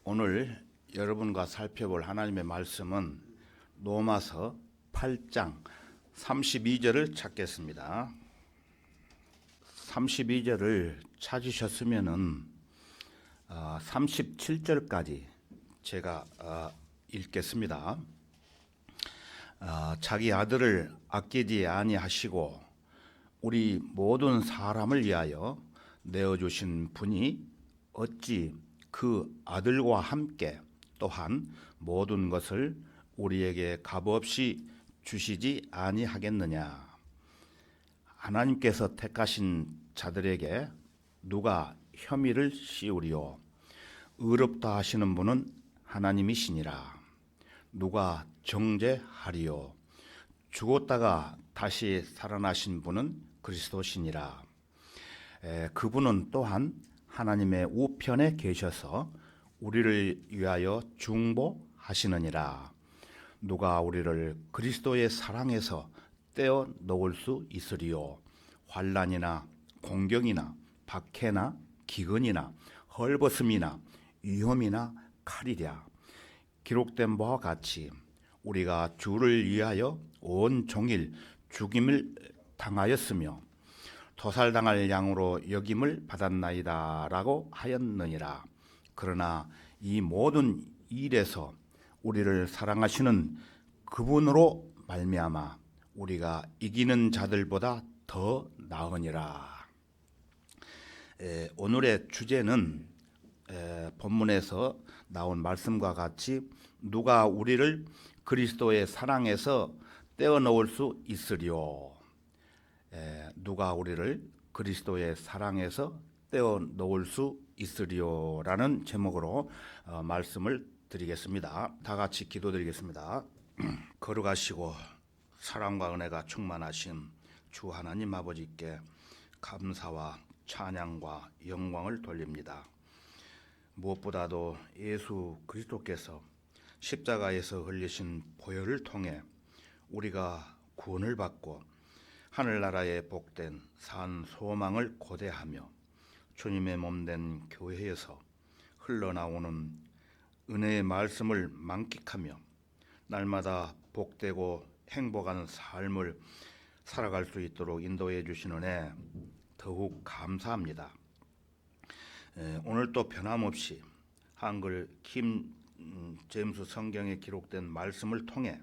오늘 여러분과 살펴볼 하나님의 말씀은 로마서 8장 32절을 찾겠습니다. 32절을 찾으셨으면은 37절까지 제가 읽겠습니다. 자기 아들을 아끼지 아니하시고 우리 모든 사람을 위하여 내어주신 분이 어찌 그 아들과 함께 또한 모든 것을 우리에게 값없이 주시지 아니하겠느냐. 하나님께서 택하신 자들에게 누가 혐의를 씌우리요. 의롭다 하시는 분은 하나님이시니라. 누가 정죄하리요. 죽었다가 다시 살아나신 분은 그리스도시니라. 그분은 또한 하나님의 우편에 계셔서 우리를 위하여 중보하시느니라. 누가 우리를 그리스도의 사랑에서 떼어 놓을 수 있으리요. 환난이나 공경이나 박해나 기근이나 헐벗음이나 위험이나 칼이랴. 기록된 바와 같이 우리가 주를 위하여 온 종일 죽임을 당하였으며 도살당할 양으로 여김을 받았나이다 라고 하였느니라. 그러나 이 모든 일에서 우리를 사랑하시는 그분으로 말미암아 우리가 이기는 자들보다 더 나으니라. 오늘의 주제는 본문에서 나온 말씀과 같이 누가 우리를 그리스도의 사랑에서 떼어놓을 수 있으리요. 누가 우리를 그리스도의 사랑에서 떼어놓을 수 있으리요라는 제목으로 말씀을 드리겠습니다. 다 같이 기도드리겠습니다. 거룩하시고 사랑과 은혜가 충만하신 주 하나님 아버지께 감사와 찬양과 영광을 돌립니다. 무엇보다도 예수 그리스도께서 십자가에서 흘리신 보혈을 통해 우리가 구원을 받고 하늘나라의 복된 산 소망을 고대하며 주님의 몸된 교회에서 흘러나오는 은혜의 말씀을 만끽하며 날마다 복되고 행복한 삶을 살아갈 수 있도록 인도해 주신 은혜 더욱 감사합니다. 오늘 또 변함없이 한글 킴 제임스 성경에 기록된 말씀을 통해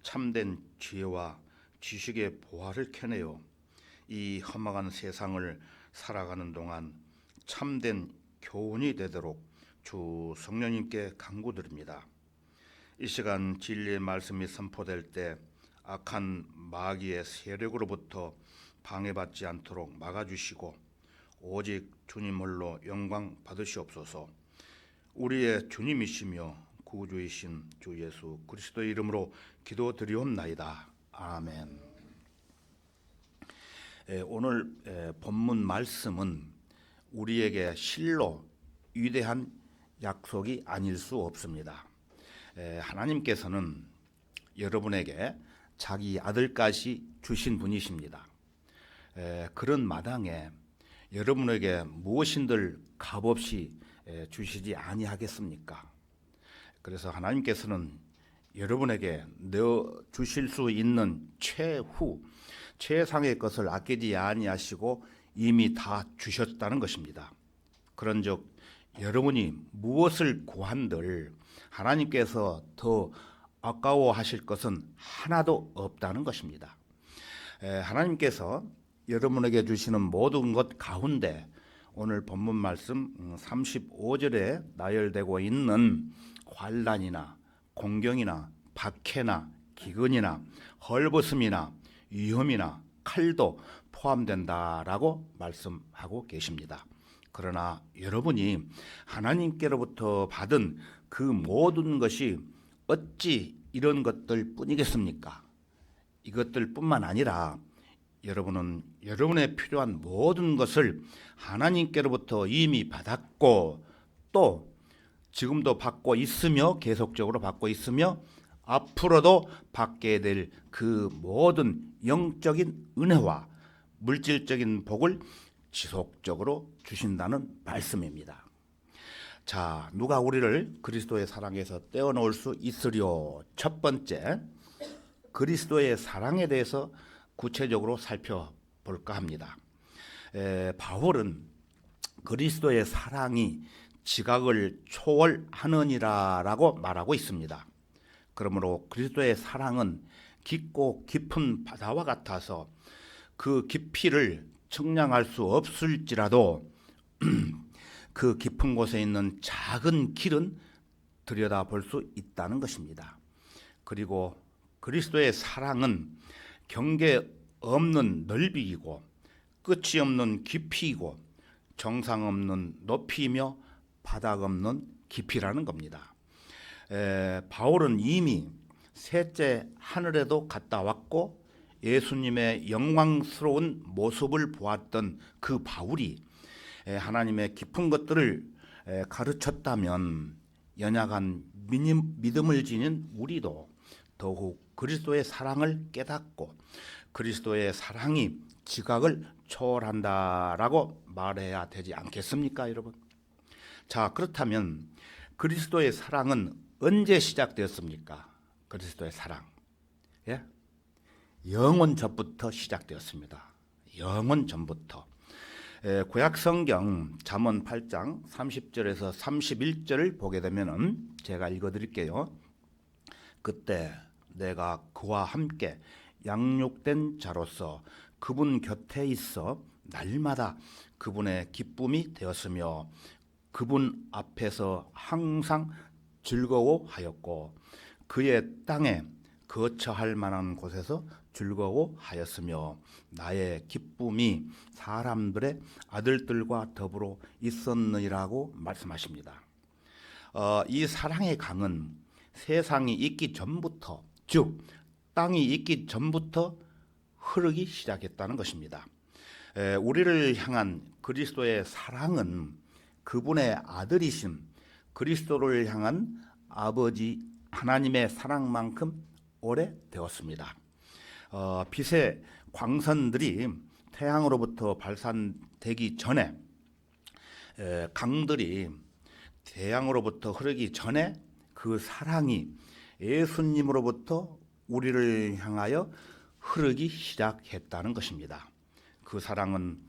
참된 지혜와 지식의 보화를 캐내어 이 험악한 세상을 살아가는 동안 참된 교훈이 되도록 주 성령님께 간구드립니다. 이 시간 진리의 말씀이 선포될 때 악한 마귀의 세력으로부터 방해받지 않도록 막아주시고 오직 주님 홀로 영광 받으시옵소서. 우리의 주님이시며 구주이신 주 예수 그리스도의 이름으로 기도드리옵나이다. 아멘. 오늘 본문 말씀은 우리에게 실로 위대한 약속이 아닐 수 없습니다. 하나님께서는 여러분에게 자기 아들까지 주신 분이십니다. 그런 마당에 여러분에게 무엇인들 값없이 주시지 아니하겠습니까? 그래서 하나님께서는 여러분에게 내어 주실 수 있는 최상의 것을 아끼지 아니하시고 이미 다 주셨다는 것입니다. 그런즉 여러분이 무엇을 구한들 하나님께서 더 아까워하실 것은 하나도 없다는 것입니다. 하나님께서 여러분에게 주시는 모든 것 가운데 오늘 본문 말씀 35절에 나열되고 있는 환난이나 공경이나 박해나 기근이나 헐벗음이나 위험이나 칼도 포함된다라고 말씀하고 계십니다. 그러나 여러분이 하나님께로부터 받은 그 모든 것이 어찌 이런 것들 뿐이겠습니까? 이것들 뿐만 아니라 여러분은 여러분의 필요한 모든 것을 하나님께로부터 이미 받았고 또 지금도 받고 있으며 계속적으로 받고 있으며 앞으로도 받게 될 그 모든 영적인 은혜와 물질적인 복을 지속적으로 주신다는 말씀입니다. 자, 누가 우리를 그리스도의 사랑에서 떼어놓을 수 있으리요? 첫 번째, 그리스도의 사랑에 대해서 구체적으로 살펴볼까 합니다. 바울은 그리스도의 사랑이 지각을 초월하느니라라고 말하고 있습니다. 그러므로 그리스도의 사랑은 깊고 깊은 바다와 같아서 그 깊이를 측량할 수 없을지라도 그 깊은 곳에 있는 작은 길은 들여다볼 수 있다는 것입니다. 그리고 그리스도의 사랑은 경계 없는 넓이이고 끝이 없는 깊이이고 정상 없는 높이이며 바닥 없는 깊이라는 겁니다. 바울은 이미 셋째 하늘에도 갔다 왔고 예수님의 영광스러운 모습을 보았던 그 바울이 하나님의 깊은 것들을 가르쳤다면 연약한 믿음을 지닌 우리도 더욱 그리스도의 사랑을 깨닫고 그리스도의 사랑이 지각을 초월한다라고 말해야 되지 않겠습니까, 여러분? 자, 그렇다면 그리스도의 사랑은 언제 시작되었습니까? 그리스도의 사랑. 예? 영원 전부터 시작되었습니다. 영원 전부터. 구약 성경 잠언 8장 30절에서 31절을 보게 되면은 제가 읽어 드릴게요. 그때 내가 그와 함께 양육된 자로서 그분 곁에 있어 날마다 그분의 기쁨이 되었으며 그분 앞에서 항상 즐거워하였고 그의 땅에 거처할 만한 곳에서 즐거워하였으며 나의 기쁨이 사람들의 아들들과 더불어 있었느니라고 말씀하십니다. 이 사랑의 강은 세상이 있기 전부터, 즉 땅이 있기 전부터 흐르기 시작했다는 것입니다. 우리를 향한 그리스도의 사랑은 그분의 아들이신 그리스도를 향한 아버지 하나님의 사랑만큼 오래되었습니다. 빛의 광선들이 태양으로부터 발산되기 전에 강들이 태양으로부터 흐르기 전에 그 사랑이 예수님으로부터 우리를 향하여 흐르기 시작했다는 것입니다. 그 사랑은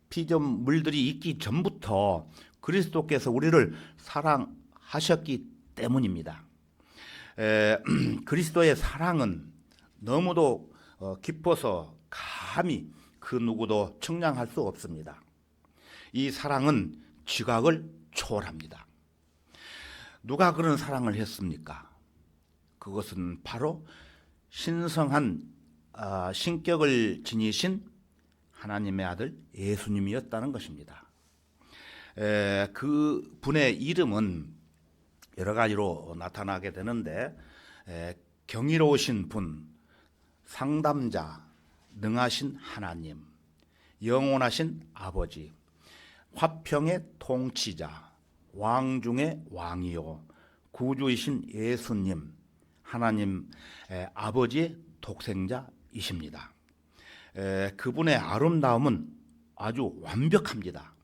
피조물들이 있기 전부터 그리스도께서 우리를 사랑하셨기 때문입니다. 그리스도의 사랑은 너무도 깊어서 감히 그 누구도 측량할 수 없습니다. 이 사랑은 지각을 초월합니다. 누가 그런 사랑을 했습니까? 그것은 바로 신성한 신격을 지니신 하나님의 아들 예수님이었다는 것입니다. 그 분의 이름은 여러 가지로 나타나게 되는데 경이로우신 분, 상담자, 능하신 하나님, 영원하신 아버지, 화평의 통치자, 왕 중의 왕이요 구주이신 예수님, 하나님 아버지의 독생자이십니다. 그분의 아름다움은 아주 완벽합니다.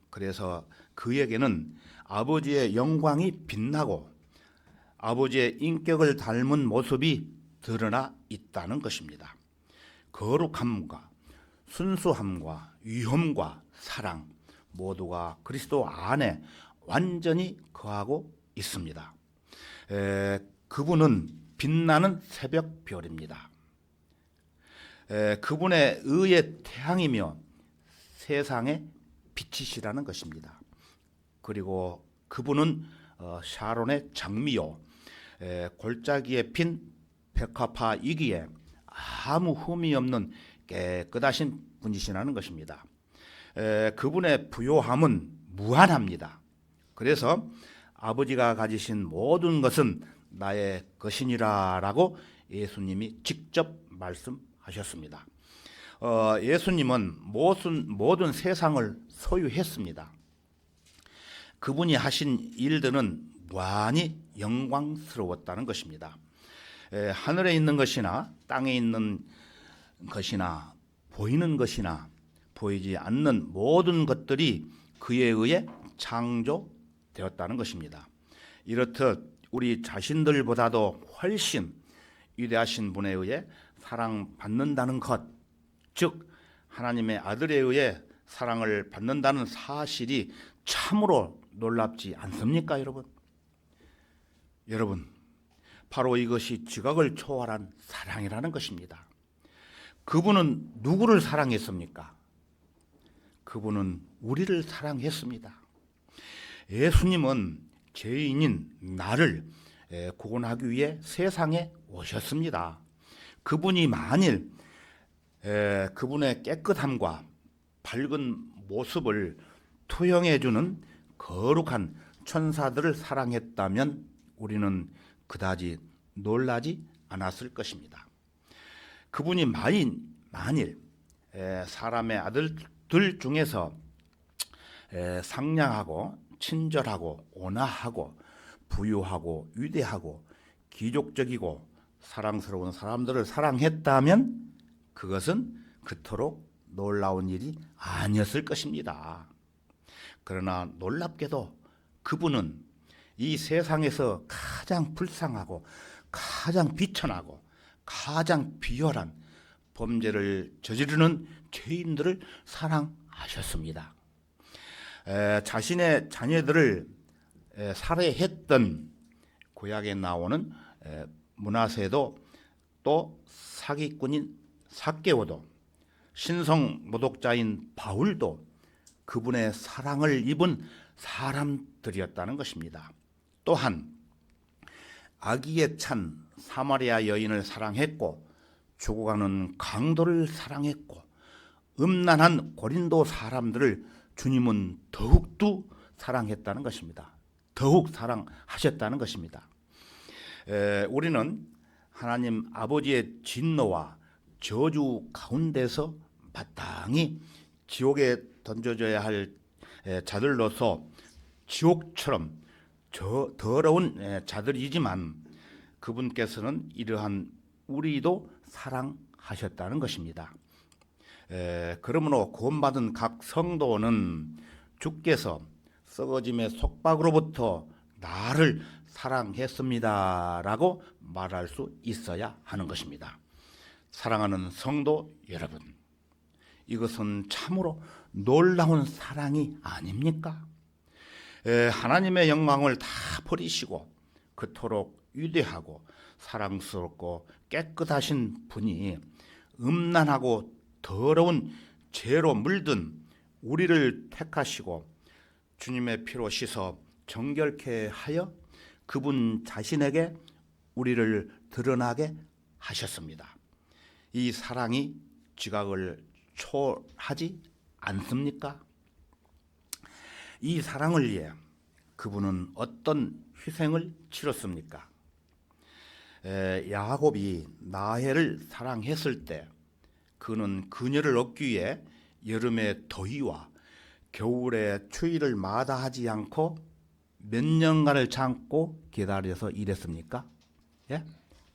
그래서 그에게는 아버지의 영광이 빛나고 아버지의 인격을 닮은 모습이 드러나 있다는 것입니다. 거룩함과 순수함과 위엄과 사랑 모두가 그리스도 안에 완전히 거하고 있습니다. 그분은 빛나는 새벽별입니다. 그분의 의의 태양이며 세상의 빛이시라는 것입니다. 그리고 그분은 샤론의 장미요 골짜기에 핀 백합화이기에 아무 흠이 없는 깨끗하신 분이시라는 것입니다. 그분의 부요함은 무한합니다. 그래서 아버지가 가지신 모든 것은 나의 것이니라라고 예수님이 직접 말씀하셨습니다. 예수님은 모든 세상을 소유했습니다. 그분이 하신 일들은 무한히 영광스러웠다는 것입니다. 하늘에 있는 것이나 땅에 있는 것이나 보이는 것이나 보이지 않는 모든 것들이 그에 의해 되었다는 것입니다. 이렇듯 우리 자신들보다도 훨씬 위대하신 분에 의해 사랑받는다는 것, 즉 하나님의 아들에 의해 사랑을 받는다는 사실이 참으로 놀랍지 않습니까, 여러분? 여러분, 바로 이것이 지각을 초월한 사랑이라는 것입니다. 그분은 누구를 사랑했습니까? 그분은 우리를 사랑했습니다. 예수님은 죄인인 나를 구원하기 위해 세상에 오셨습니다. 그분이 만일 그분의 깨끗함과 밝은 모습을 투영해주는 거룩한 천사들을 사랑했다면 우리는 그다지 놀라지 않았을 것입니다. 그분이 만일 사람의 아들들 중에서 상냥하고 친절하고 온화하고 부유하고 위대하고 기족적이고 사랑스러운 사람들을 사랑했다면 그것은 그토록 놀라운 일이 아니었을 것입니다. 그러나 놀랍게도 그분은 이 세상에서 가장 불쌍하고 가장 비천하고 가장 비열한 범죄를 저지르는 죄인들을 사랑하셨습니다. 자신의 자녀들을 살해했던 구약에 나오는 므낫세도 또 사기꾼인 삭개오도 신성 모독자인 바울도 그분의 사랑을 입은 사람들이었다는 것입니다. 또한 아기에 찬 사마리아 여인을 사랑했고 죽어가는 강도를 사랑했고 음란한 고린도 사람들을 주님은 더욱도 사랑했다는 것입니다. 더욱 사랑하셨다는 것입니다. 우리는 하나님 아버지의 진노와 저주 가운데서 마땅히 지옥에 던져져야 할 자들로서 지옥처럼 더러운 자들이지만 그분께서는 이러한 우리도 사랑하셨다는 것입니다. 그러므로 구원받은 각 성도는 주께서 썩어짐의 속박으로부터 나를 사랑했습니다라고 말할 수 있어야 하는 것입니다. 사랑하는 성도 여러분, 이것은 참으로 놀라운 사랑이 아닙니까? 하나님의 영광을 다 버리시고 그토록 위대하고 사랑스럽고 깨끗하신 분이 음란하고 더러운 죄로 물든 우리를 택하시고 주님의 피로 씻어 정결케 하여 그분 자신에게 우리를 드러나게 하셨습니다. 이 사랑이 지각을 초월하지 않습니까? 이 사랑을 위해 그분은 어떤 희생을 치렀습니까? 야곱이 라헬을 사랑했을 때 그는 그녀를 얻기 위해 여름의 더위와 겨울의 추위를 마다하지 않고 몇 년간을 참고 기다려서 일했습니까? 예?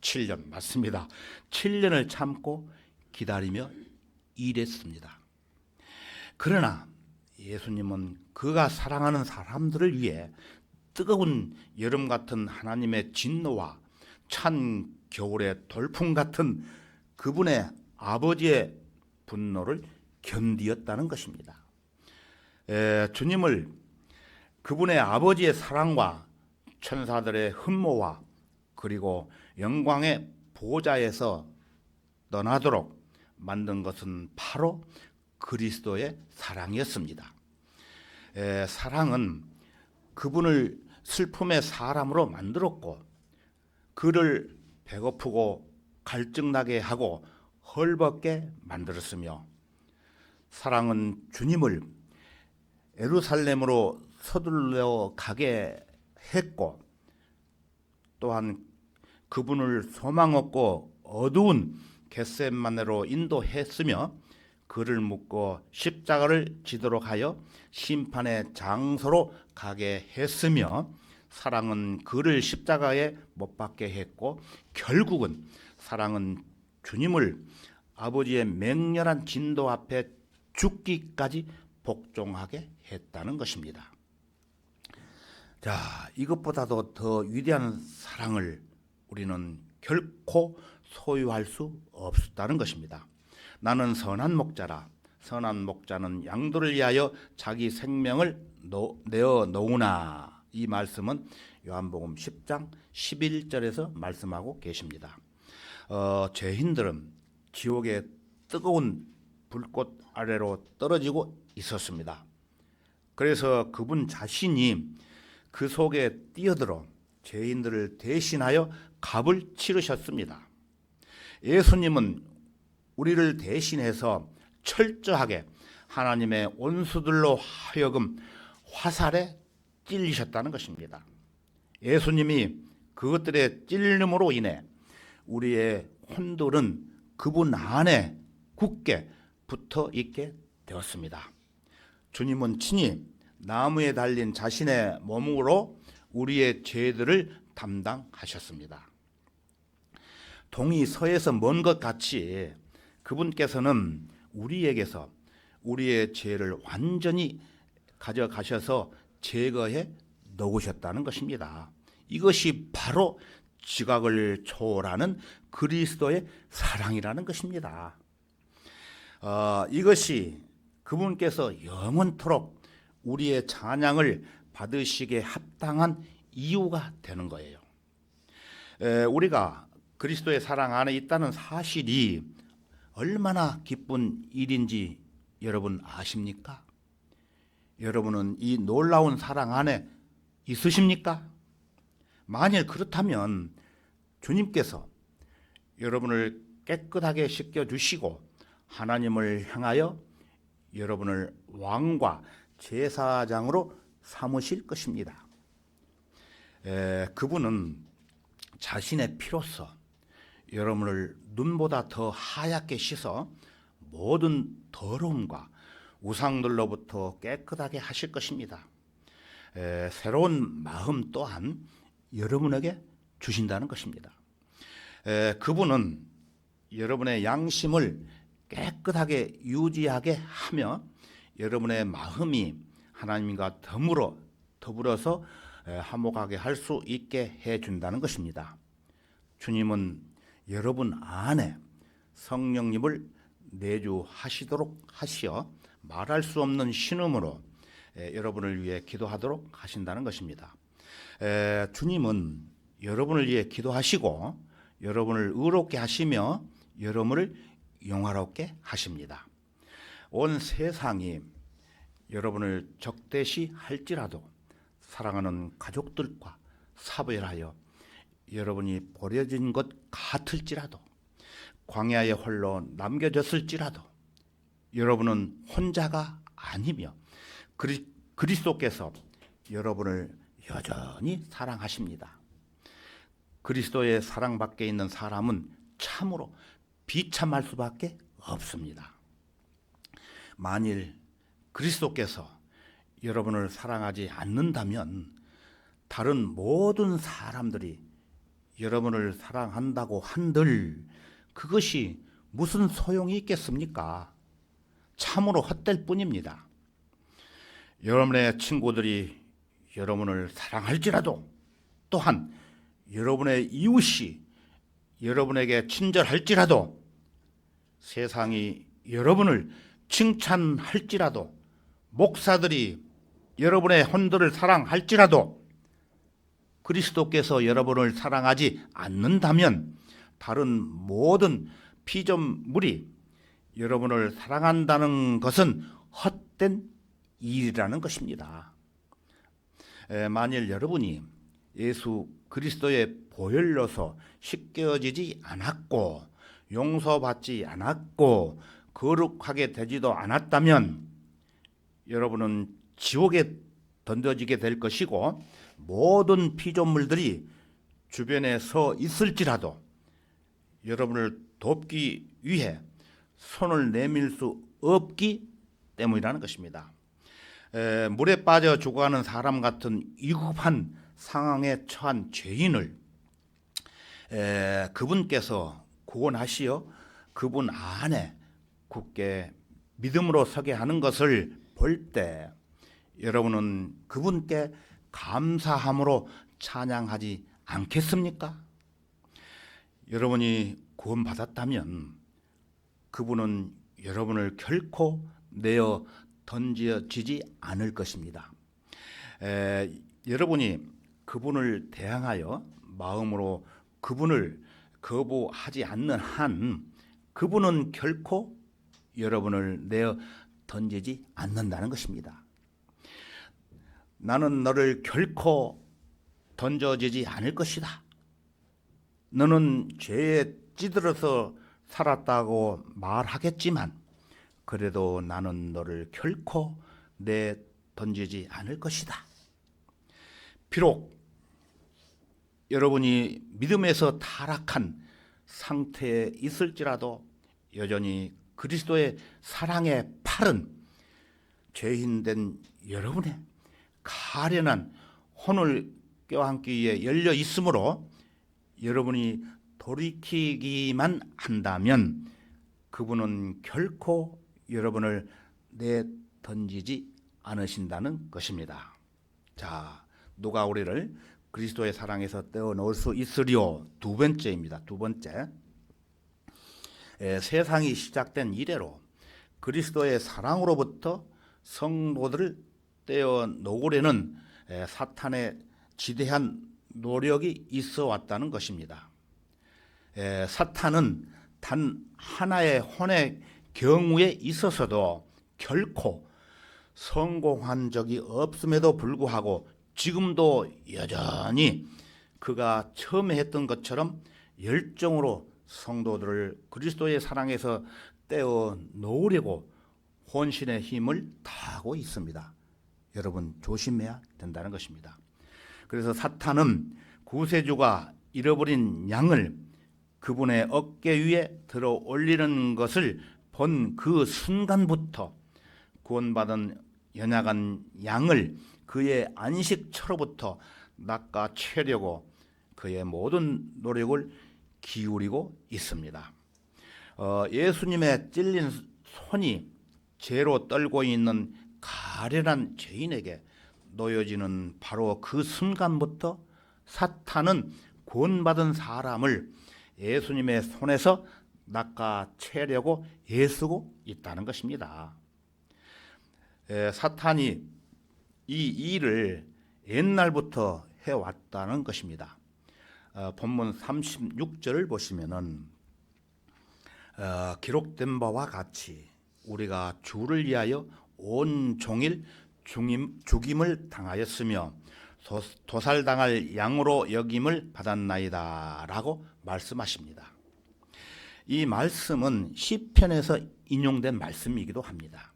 7년 맞습니다. 7년을 참고 기다리며 일했습니다. 그러나 예수님은 그가 사랑하는 사람들을 위해 뜨거운 여름 같은 하나님의 진노와 찬 겨울의 돌풍 같은 그분의 아버지의 분노를 견디었다는 것입니다. 주님을 그분의 아버지의 사랑과 천사들의 흠모와 그리고 영광의 보좌에서 떠나도록 만든 것은 바로 그리스도의 사랑이었습니다. 사랑은 그분을 슬픔의 사람으로 만들었고 그를 배고프고 갈증나게 하고 헐벗게 만들었으며 사랑은 주님을 예루살렘으로 서둘러 가게 했고 또한 그분을 소망 없고 어두운 겟세마네로 인도했으며 그를 묶고 십자가를 지도록 하여 심판의 장소로 가게 했으며 사랑은 그를 십자가에 못 박게 했고 결국은 사랑은 주님을 아버지의 맹렬한 진도 앞에 죽기까지 복종하게 했다는 것입니다. 자, 이것보다도 더 위대한 사랑을 우리는 결코 소유할 수 없다는 것입니다. 나는 선한 목자라. 선한 목자는 양들을 위하여 자기 생명을 내어 놓으나. 이 말씀은 요한복음 10장 11절에서 말씀하고 계십니다. 죄인들은 지옥의 뜨거운 불꽃 아래로 떨어지고 있었습니다. 그래서 그분 자신이 그 속에 뛰어들어 죄인들을 대신하여 값을 치르셨습니다. 예수님은 우리를 대신해서 철저하게 하나님의 원수들로 하여금 화살에 찔리셨다는 것입니다. 예수님이 그것들의 찔림으로 인해 우리의 혼돌은 그분 안에 굳게 붙어 있게 되었습니다. 주님은 친히 나무에 달린 자신의 몸으로 우리의 죄들을 담당하셨습니다. 동이 서에서 먼 것 같이 그분께서는 우리에게서 우리의 죄를 완전히 가져가셔서 제거해 놓으셨다는 것입니다. 이것이 바로 지각을 초월하는 그리스도의 사랑이라는 것입니다. 이것이 그분께서 영원토록 우리의 찬양을 받으시기에 합당한 이유가 되는 거예요. 우리가 그리스도의 사랑 안에 있다는 사실이 얼마나 기쁜 일인지 여러분 아십니까? 여러분은 이 놀라운 사랑 안에 있으십니까? 만일 그렇다면 주님께서 여러분을 깨끗하게 씻겨주시고 하나님을 향하여 여러분을 왕과 제사장으로 삼으실 것입니다. 그분은 자신의 피로써 여러분을 눈보다 더 하얗게 씻어 모든 더러움과 우상들로부터 깨끗하게 하실 것입니다. 새로운 마음 또한 여러분에게 주신다는 것입니다. 그분은 여러분의 양심을 깨끗하게 유지하게 하며 여러분의 마음이 하나님과 더불어서 화목하게 할 수 있게 해준다는 것입니다. 주님은 여러분 안에 성령님을 내주하시도록 하시어 말할 수 없는 신음으로 여러분을 위해 기도하도록 하신다는 것입니다. 주님은 여러분을 위해 기도하시고 여러분을 의롭게 하시며 여러분을 영화롭게 하십니다. 온 세상이 여러분을 적대시 할지라도 사랑하는 가족들과 사별하여 여러분이 버려진 것 같을지라도 광야에 홀로 남겨졌을지라도 여러분은 혼자가 아니며 그리스도께서 여러분을 여전히 사랑하십니다. 그리스도의 사랑 밖에 있는 사람은 참으로 비참할 수밖에 없습니다. 만일 그리스도께서 여러분을 사랑하지 않는다면 다른 모든 사람들이 여러분을 사랑한다고 한들 그것이 무슨 소용이 있겠습니까? 참으로 헛될 뿐입니다. 여러분의 친구들이 여러분을 사랑할지라도 또한 여러분의 이웃이 여러분에게 친절할지라도 세상이 여러분을 칭찬할지라도 목사들이 여러분의 혼들을 사랑할지라도 그리스도께서 여러분을 사랑하지 않는다면 다른 모든 피조물이 여러분을 사랑한다는 것은 헛된 일이라는 것입니다. 만일 여러분이 예수 그리스도의 보혈로서 씻겨지지 않았고 용서받지 않았고 거룩하게 되지도 않았다면 여러분은 지옥에 던져지게 될 것이고 모든 피조물들이 주변에 서 있을지라도 여러분을 돕기 위해 손을 내밀 수 없기 때문이라는 것입니다. 물에 빠져 죽어가는 사람 같은 위급한 상황에 처한 죄인을 그분께서 구원하시어 그분 안에 굳게 믿음으로 서게 하는 것을 볼 때 여러분은 그분께 감사함으로 찬양하지 않겠습니까? 여러분이 구원받았다면 그분은 여러분을 결코 내어 던져지지 않을 것입니다. 여러분이 그분을 대항하여 마음으로 그분을 거부하지 않는 한 그분은 결코 여러분을 내어 던지지 않는다는 것입니다. 나는 너를 결코 던져지지 않을 것이다. 너는 죄에 찌들어서 살았다고 말하겠지만 그래도 나는 너를 결코 내 던지지 않을 것이다. 비록 여러분이 믿음에서 타락한 상태에 있을지라도 여전히 그리스도의 사랑의 팔은 죄인된 여러분의 가련한 혼을 껴안기 위해 열려 있으므로 여러분이 돌이키기만 한다면 그분은 결코 여러분을 내던지지 않으신다는 것입니다. 자, 누가 우리를 그리스도의 사랑에서 떼어놓을 수 있으리요? 두 번째입니다. 두 번째, 세상이 시작된 이래로 그리스도의 사랑으로부터 성도들을 떼어놓으려는 사탄의 지대한 노력이 있어 왔다는 것입니다. 사탄은 단 하나의 혼의 경우에 있어서도 결코 성공한 적이 없음에도 불구하고 지금도 여전히 그가 처음에 했던 것처럼 열정으로 성도들을 그리스도의 사랑에서 떼어 놓으려고 혼신의 힘을 다하고 있습니다. 여러분 조심해야 된다는 것입니다. 그래서 사탄은 구세주가 잃어버린 양을 그분의 어깨 위에 들어 올리는 것을 본 그 순간부터 구원받은 연약한 양을 그의 안식처로부터 낚아채려고 그의 모든 노력을 기울이고 있습니다. 예수님의 찔린 손이 죄로 떨고 있는 가련한 죄인에게 놓여지는 바로 그 순간부터 사탄은 구원받은 사람을 예수님의 손에서 낚아채려고 애쓰고 있다는 것입니다. 사탄이 이 일을 옛날부터 해왔다는 것입니다. 본문 36절을 보시면은 기록된 바와 같이 우리가 주를 위하여 온 종일 죽임을 당하였으며 도살당할 양으로 여김을 받았나이다 라고 말씀하십니다. 이 말씀은 시편에서 인용된 말씀이기도 합니다.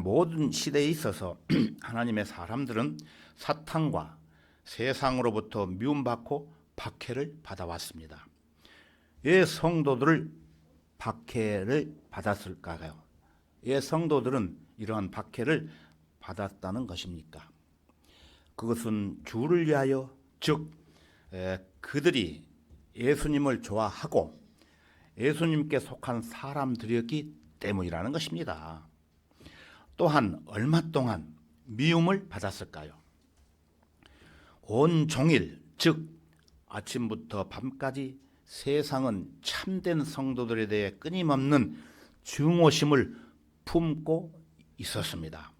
모든 시대에 있어서 하나님의 사람들은 사탄과 세상으로부터 미움받고 박해를 받아왔습니다. 왜 성도들을 박해를 받았을까요? 왜 성도들은 이러한 박해를 받았다는 것입니까? 그것은 주를 위하여, 즉 그들이 예수님을 좋아하고 예수님께 속한 사람들이었기 때문이라는 것입니다. 또한 얼마 동안 미움을 받았을까요? 온 종일, 즉 아침부터 밤까지 세상은 참된 성도들에 대해 끊임없는 증오심을 품고 있었습니다.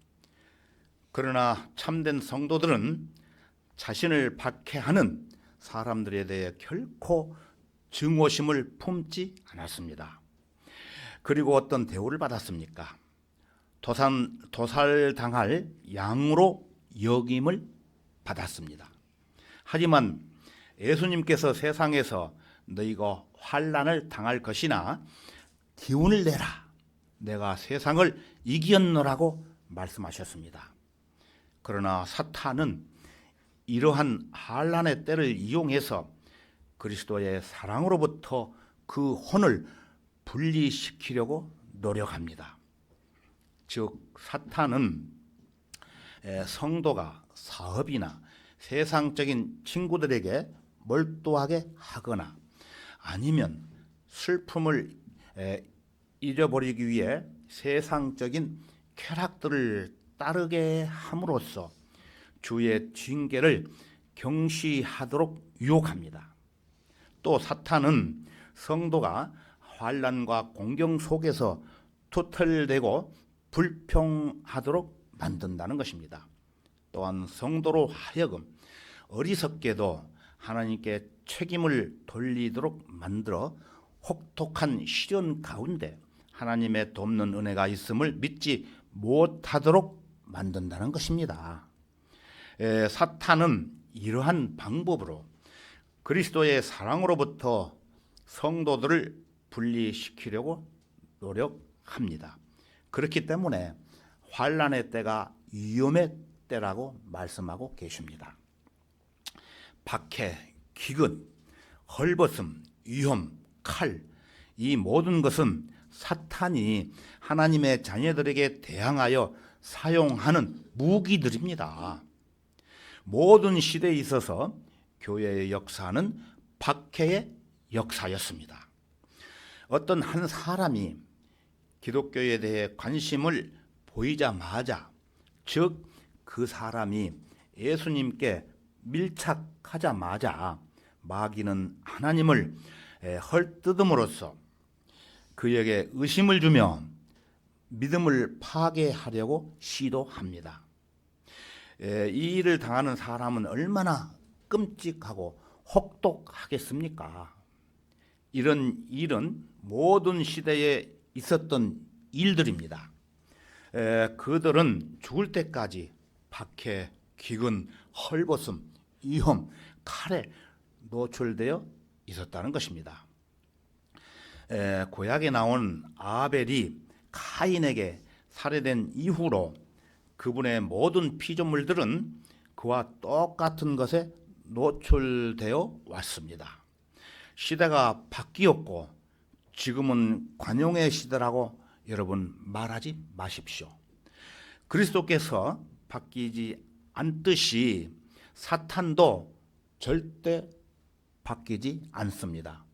그러나 참된 성도들은 자신을 박해하는 사람들에 대해 결코 증오심을 품지 않았습니다. 그리고 어떤 대우를 받았습니까? 도살당할 양으로 여김을 받았습니다. 하지만 예수님께서 세상에서 너희가 환난을 당할 것이나 기운을 내라, 내가 세상을 이겼노라고 말씀하셨습니다. 그러나 사탄은 이러한 환난의 때를 이용해서 그리스도의 사랑으로부터 그 혼을 분리시키려고 노력합니다. 즉 사탄은 성도가 사업이나 세상적인 친구들에게 몰두하게 하거나 아니면 슬픔을 잊어버리기 위해 세상적인 쾌락들을 따르게 함으로써 주의 징계를 경시하도록 유혹합니다. 또 사탄은 성도가 환난과 공경 속에서 투철되고 불평하도록 만든다는 것입니다. 또한 성도로 하여금 어리석게도 하나님께 책임을 돌리도록 만들어 혹독한 시련 가운데 하나님의 돕는 은혜가 있음을 믿지 못하도록 만든다는 것입니다. 사탄은 이러한 방법으로 그리스도의 사랑으로부터 성도들을 분리시키려고 노력합니다. 그렇기 때문에 환난의 때가 위험의 때라고 말씀하고 계십니다. 박해, 기근, 헐벗음, 위험, 칼, 이 모든 것은 사탄이 하나님의 자녀들에게 대항하여 사용하는 무기들입니다. 모든 시대에 있어서 교회의 역사는 박해의 역사였습니다. 어떤 한 사람이 기독교에 대해 관심을 보이자마자, 즉 그 사람이 예수님께 밀착하자마자 마귀는 하나님을 헐뜯음으로써 그에게 의심을 주며 믿음을 파괴하려고 시도합니다. 이 일을 당하는 사람은 얼마나 끔찍하고 혹독하겠습니까? 이런 일은 모든 시대에 있었던 일들입니다. 그들은 죽을 때까지 박해, 기근, 헐벗음, 위험, 칼에 노출되어 있었다는 것입니다. 구약에 나온 아벨이 카인에게 살해된 이후로 그분의 모든 피조물들은 그와 똑같은 것에 노출되어 왔습니다. 시대가 바뀌었고 지금은 관용의 시대라고 여러분 말하지 마십시오. 그리스도께서 바뀌지 않듯이 사탄도 절대 바뀌지 않습니다.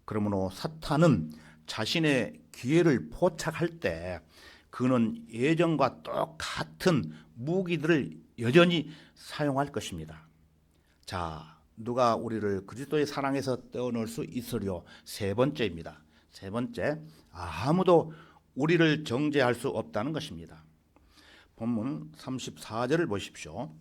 그러므로 사탄은 자신의 기회를 포착할 때 그는 예전과 똑같은 무기들을 여전히 사용할 것입니다. 자, 누가 우리를 그리스도의 사랑에서 떼어놓을 수 있으리요? 세 번째입니다. 세 번째, 아무도 우리를 정죄할 수 없다는 것입니다. 본문 34절을 보십시오.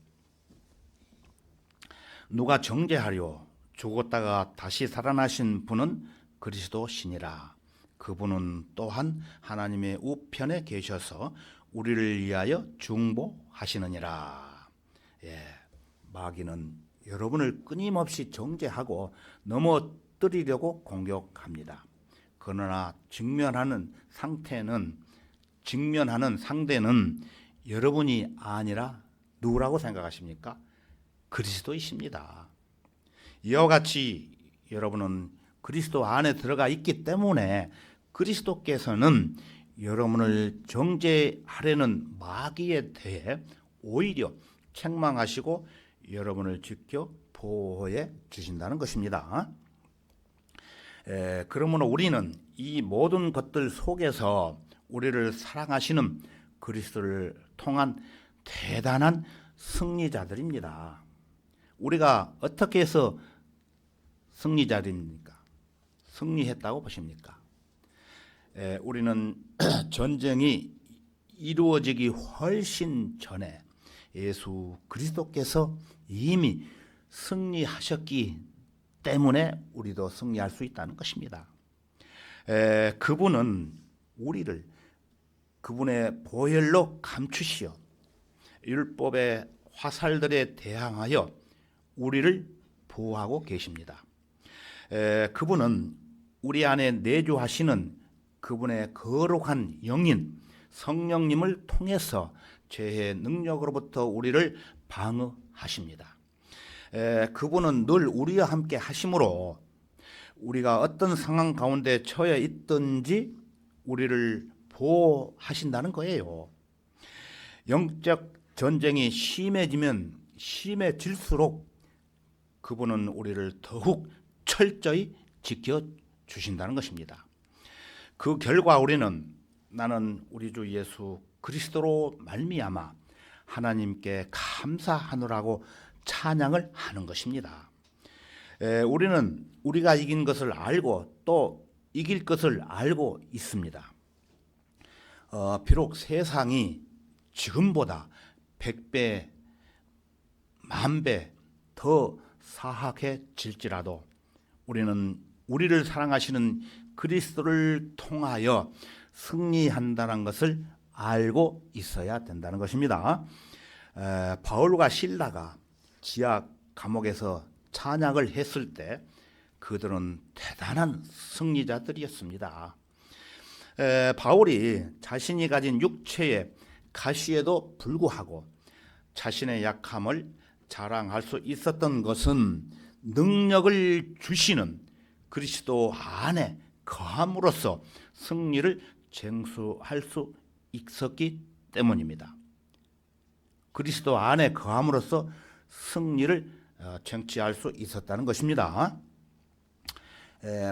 누가 정죄하려? 죽었다가 다시 살아나신 분은 그리스도시니라. 그분은 또한 하나님의 우편에 계셔서 우리를 위하여 중보하시느니라. 마귀는 여러분을 끊임없이 정죄하고 넘어뜨리려고 공격합니다. 그러나 직면하는 상대는 여러분이 아니라 누구라고 생각하십니까? 그리스도이십니다. 이와 같이 여러분은 그리스도 안에 들어가 있기 때문에 그리스도께서는 여러분을 정죄하려는 마귀에 대해 오히려 책망하시고 여러분을 지켜 보호해 주신다는 것입니다. 그러므로 우리는 이 모든 것들 속에서 우리를 사랑하시는 그리스도를 통한 대단한 승리자들입니다. 우리가 어떻게 해서 승리자입니까? 승리했다고 보십니까? 우리는 전쟁이 이루어지기 훨씬 전에 예수 그리스도께서 이미 승리하셨기 때문에 우리도 승리할 수 있다는 것입니다. 그분은 우리를 그분의 보혈로 감추시어 율법의 화살들에 대항하여 우리를 보호하고 계십니다. 그분은 우리 안에 내주하시는 그분의 거룩한 영인 성령님을 통해서 죄의 능력으로부터 우리를 방어하십니다. 그분은 늘 우리와 함께 하심으로 우리가 어떤 상황 가운데 처해 있든지 우리를 보호하신다는 거예요. 영적 전쟁이 심해질수록 그분은 우리를 더욱 철저히 지켜주신다는 것입니다. 그 결과 우리는 나는 우리 주 예수 그리스도로 말미암아 하나님께 감사하노라고 찬양을 하는 것입니다. 우리는 우리가 이긴 것을 알고 또 이길 것을 알고 있습니다. 비록 세상이 지금보다 100배, 10,000배 더 사악해질지라도 우리는 우리를 사랑하시는 그리스도를 통하여 승리한다는 것을 알고 있어야 된다는 것입니다. 바울과 실라가 지하 감옥에서 찬양을 했을 때 그들은 대단한 승리자들이었습니다. 바울이 자신이 가진 육체의 가시에도 불구하고 자신의 약함을 자랑할 수 있었던 것은 능력을 주시는 그리스도 안에 거함으로써 승리를 쟁수할 수 있었기 때문입니다. 그리스도 안에 거함으로써 승리를 쟁취할 수 있었다는 것입니다.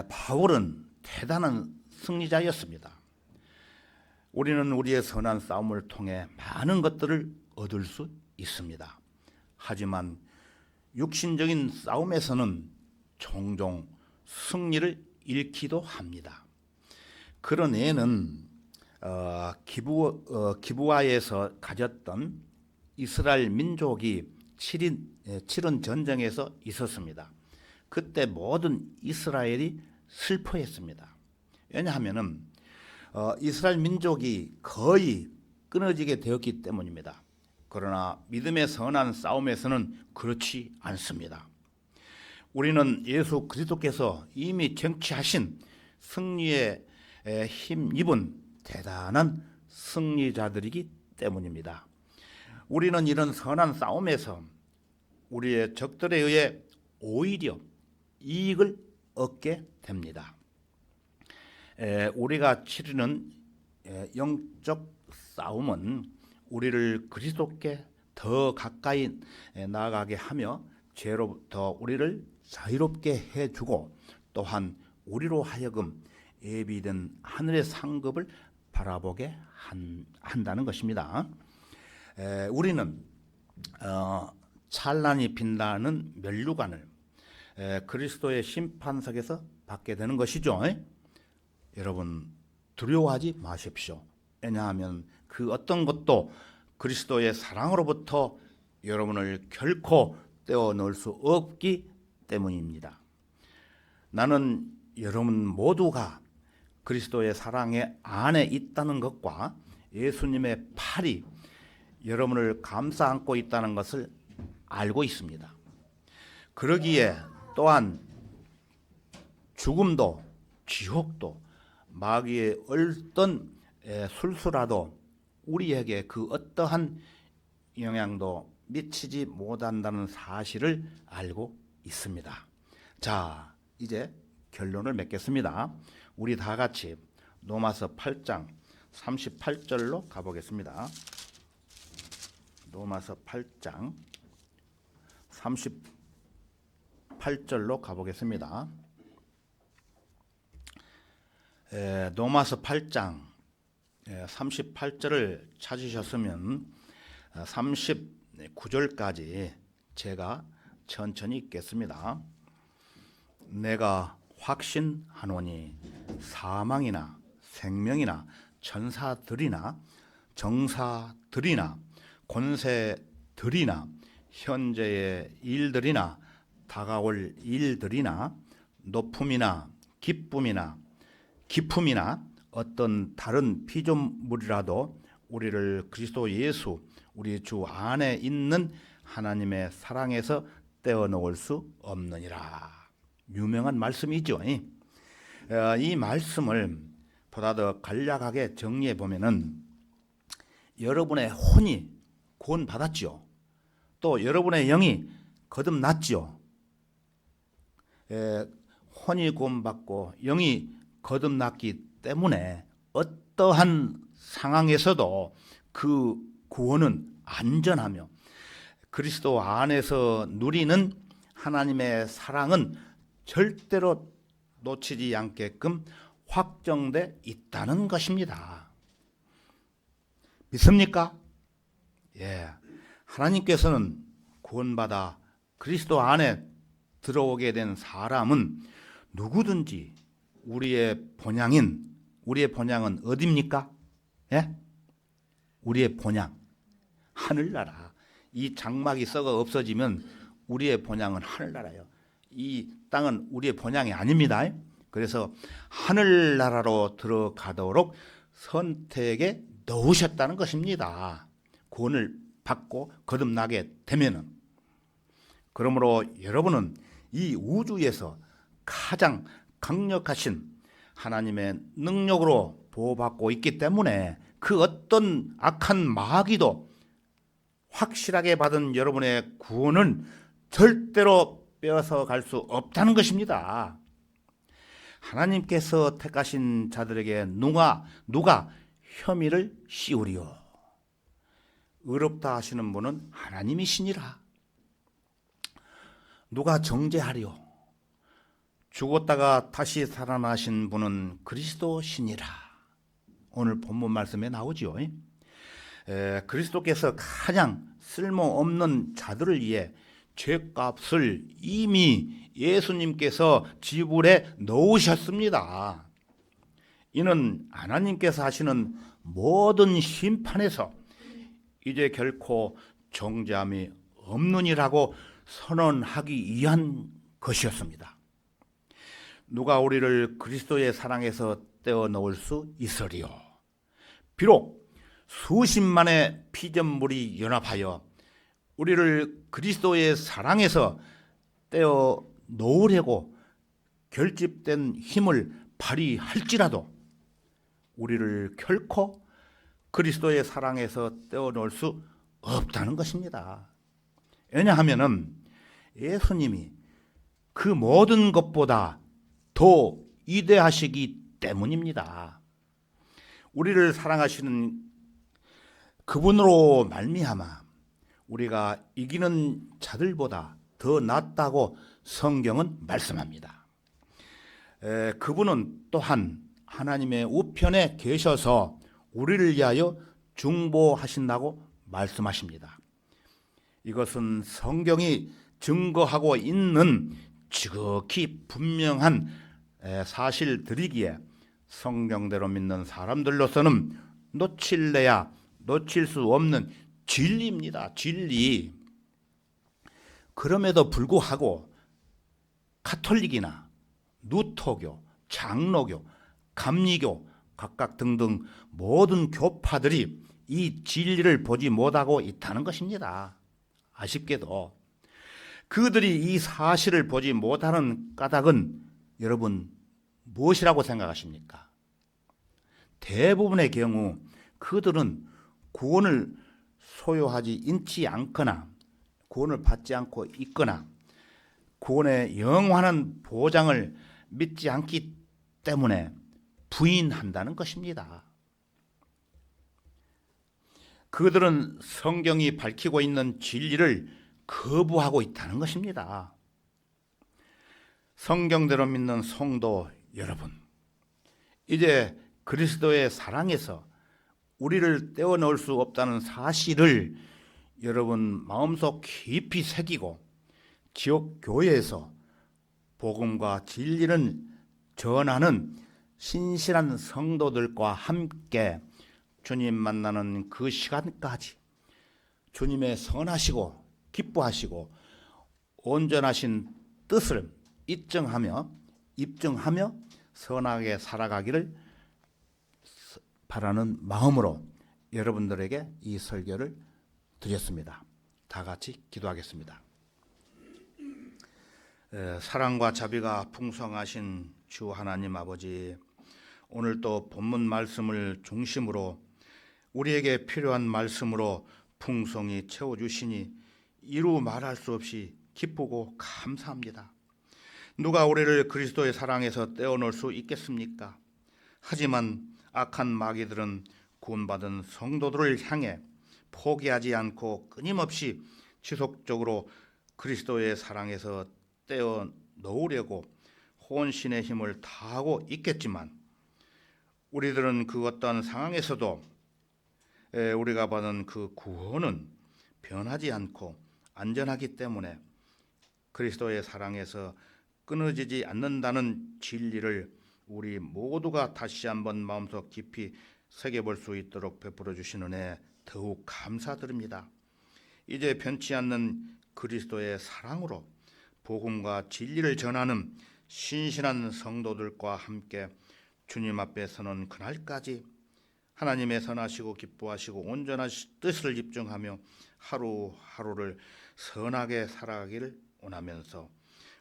바울은 대단한 승리자였습니다. 우리는 우리의 선한 싸움을 통해 많은 것들을 얻을 수 있습니다. 하지만 육신적인 싸움에서는 종종 승리를 잃기도 합니다. 그런 애는 기브아에서 가졌던 이스라엘 민족이 치른 전쟁에서 있었습니다. 그때 모든 이스라엘이 슬퍼했습니다. 왜냐하면 이스라엘 민족이 거의 끊어지게 되었기 때문입니다. 그러나 믿음의 선한 싸움에서는 그렇지 않습니다. 우리는 예수 그리스도께서 이미 쟁취하신 승리에 힘입은 대단한 승리자들이기 때문입니다. 우리는 이런 선한 싸움에서 우리의 적들에 의해 오히려 이익을 얻게 됩니다. 우리가 치르는 영적 싸움은 우리를 그리스도께 더 가까이 나아가게 하며 죄로부터 우리를 자유롭게 해주고 또한 우리로 하여금 예비된 하늘의 상급을 바라보게 한다는 것입니다. 우리는 찬란히 빛나는 면류관을 그리스도의 심판석에서 받게 되는 것이죠. 여러분 두려워하지 마십시오. 왜냐하면 그 어떤 것도 그리스도의 사랑으로부터 여러분을 결코 떼어놓을 수 없기 때문입니다. 나는 여러분 모두가 그리스도의 사랑의 안에 있다는 것과 예수님의 팔이 여러분을 감싸 안고 있다는 것을 알고 있습니다. 그러기에 또한 죽음도 지옥도 마귀의 얼떤 술수라도 우리에게 그 어떠한 영향도 미치지 못한다는 사실을 알고 있습니다. 자, 이제 결론을 맺겠습니다. 우리 다 같이 로마서 8장 38절로 가보겠습니다. 로마서 8장 38절로 가보겠습니다. 로마서 8장 38절을 찾으셨으면 39절까지 제가 천천히 읽겠습니다. 내가 확신하노니 사망이나 생명이나 천사들이나 정사들이나 권세들이나 현재의 일들이나 다가올 일들이나 높음이나 기쁨이나 어떤 다른 피조물이라도 우리를 그리스도 예수 우리 주 안에 있는 하나님의 사랑에서 떼어놓을 수 없느니라. 유명한 말씀이죠. 이 말씀을 보다 더 간략하게 정리해 보면은 여러분의 혼이 구원받았죠. 또 여러분의 영이 거듭났죠. 혼이 구원받고 영이 거듭났기 때문에 어떠한 상황에서도 그 구원은 안전하며 그리스도 안에서 누리는 하나님의 사랑은 절대로 놓치지 않게끔 확정돼 있다는 것입니다. 믿습니까? 예. 하나님께서는 구원받아 그리스도 안에 들어오게 된 사람은 누구든지 우리의 본향은 어디입니까? 예? 우리의 본향, 하늘나라. 이 장막이 썩어 없어지면 우리의 본향은 하늘나라예요. 이 땅은 우리의 본향이 아닙니다. 그래서 하늘나라로 들어가도록 선택에 넣으셨다는 것입니다. 구원을 받고 거듭나게 되면은. 그러므로 여러분은 이 우주에서 가장 강력하신 하나님의 능력으로 보호받고 있기 때문에 그 어떤 악한 마귀도 확실하게 받은 여러분의 구원은 절대로 빼앗아갈 수 없다는 것입니다. 하나님께서 택하신 자들에게 누가 혐의를 씌우리요? 의롭다 하시는 분은 하나님이시니라. 누가 정죄하리요? 죽었다가 다시 살아나신 분은 그리스도시니라. 오늘 본문 말씀에 나오지요. 그리스도께서 가장 쓸모없는 자들을 위해 죄값을 이미 예수님께서 지불해 놓으셨습니다. 이는 하나님께서 하시는 모든 심판에서 이제 결코 정죄함이 없느니라고 선언하기 위한 것이었습니다. 누가 우리를 그리스도의 사랑에서 떼어놓을 수 있으리요? 비록 수십만의 피조물이 연합하여 우리를 그리스도의 사랑에서 떼어놓으려고 결집된 힘을 발휘할지라도 우리를 결코 그리스도의 사랑에서 떼어놓을 수 없다는 것입니다. 왜냐하면 예수님이 그 모든 것보다 더 위대하시기 때문입니다. 우리를 사랑하시는 그분으로 말미암아 우리가 이기는 자들보다 더 낫다고 성경은 말씀합니다. 그분은 또한 하나님의 우편에 계셔서 우리를 위하여 중보하신다고 말씀하십니다. 이것은 성경이 증거하고 있는 지극히 분명한 사실들이기에 성경대로 믿는 사람들로서는 놓칠래야 놓칠 수 없는 진리입니다. 진리. 그럼에도 불구하고 가톨릭이나 누토교, 장로교, 감리교 각각 등등 모든 교파들이 이 진리를 보지 못하고 있다는 것입니다. 아쉽게도 그들이 이 사실을 보지 못하는 까닭은 여러분 무엇이라고 생각하십니까? 대부분의 경우 그들은 구원을 소유하지 있지 않거나 구원을 받지 않고 있거나 구원의 영원한 보장을 믿지 않기 때문에 부인한다는 것입니다. 그들은 성경이 밝히고 있는 진리를 거부하고 있다는 것입니다. 성경대로 믿는 성도 여러분, 이제 그리스도의 사랑에서 우리를 떼어놓을 수 없다는 사실을 여러분 마음속 깊이 새기고 지역 교회에서 복음과 진리를 전하는 신실한 성도들과 함께 주님 만나는 그 시간까지 주님의 선하시고 기뻐하시고 온전하신 뜻을 입증하며 선하게 살아가기를 바라는 마음으로 여러분들에게 이 설교를 드렸습니다. 다 같이 기도하겠습니다. 사랑과 자비가 풍성하신 주 하나님 아버지, 오늘 또 본문 말씀을 중심으로 우리에게 필요한 말씀으로 풍성히 채워주시니 이루 말할 수 없이 기쁘고 감사합니다. 누가 우리를 그리스도의 사랑에서 떼어놓을 수 있겠습니까? 하지만 악한 마귀들은 구원받은 성도들을 향해 포기하지 않고 끊임없이 지속적으로 그리스도의 사랑에서 떼어놓으려고 혼신의 힘을 다하고 있겠지만 우리들은 그 어떤 상황에서도 우리가 받은 그 구원은 변하지 않고 안전하기 때문에 그리스도의 사랑에서 끊어지지 않는다는 진리를 우리 모두가 다시 한번 마음속 깊이 새겨볼 수 있도록 베풀어 주신 은혜 더욱 감사드립니다. 이제 변치 않는 그리스도의 사랑으로 복음과 진리를 전하는 신실한 성도들과 함께 주님 앞에 서는 그날까지 하나님의 선하시고 기뻐하시고 온전한 뜻을 집중하며 하루하루를 선하게 살아가기를 원하면서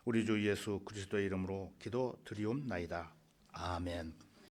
우리 주 예수 그리스도의 이름으로 기도드리옵나이다. 아멘.